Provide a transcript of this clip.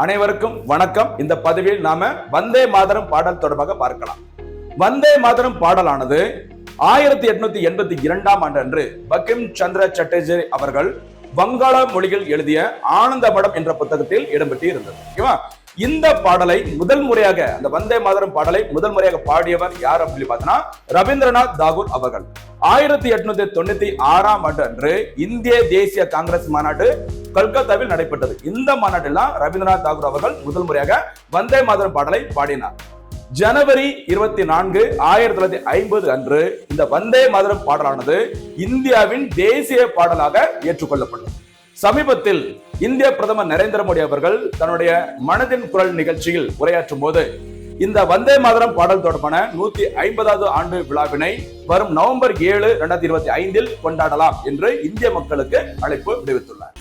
அனைவருக்கும் வணக்கம். இந்த பதிவில் நாம வந்தே மாதரம் பாடல் தொடர்பாக பார்க்கலாம். வந்தே மாதரம் பாடலானது 1882ஆம் ஆண்டு அன்று பங்கிம் சந்திர சட்டர்ஜி அவர்கள் வங்காள மொழியில் எழுதிய ஆனந்த மடம் என்ற புத்தகத்தில் இடம்பெற்று இருந்தது. ஓகேவா? இந்த பாடலை முதல் முறையாக, அந்த வந்தே மாதரம் பாடலை முதல் முறையாக பாடியவர் யார் அப்படின்னு பார்த்தோம்னா ரவீந்திரநாத் தாகூர் அவர்கள். 1896ஆம் ஆண்டு அன்று இந்திய தேசிய காங்கிரஸ் மாநாடு கல்கத்தாவில் நடைபெற்றது. இந்த மாநாட்டில் தான் ரவீந்திரநாத் தாகூர் அவர்கள் முதல் முறையாக வந்தே மாதரம் பாடலை பாடினார். ஜனவரி 24, 1950 அன்று இந்த வந்தே மாதரம் பாடலானது இந்தியாவின் தேசிய பாடலாக ஏற்றுக்கொள்ளப்பட்டது. சமீபத்தில் இந்திய பிரதமர் நரேந்திர மோடி அவர்கள் தன்னுடைய மனதின் குரல் நிகழ்ச்சியில் உரையாற்றும் போது இந்த வந்தே மாதரம் பாடல் தொடர்பான 150வது ஆண்டு விழாவினை வரும் நவம்பர் 7, 2025 கொண்டாடலாம் என்று இந்திய மக்களுக்கு அழைப்பு விடுவித்துள்ளார்.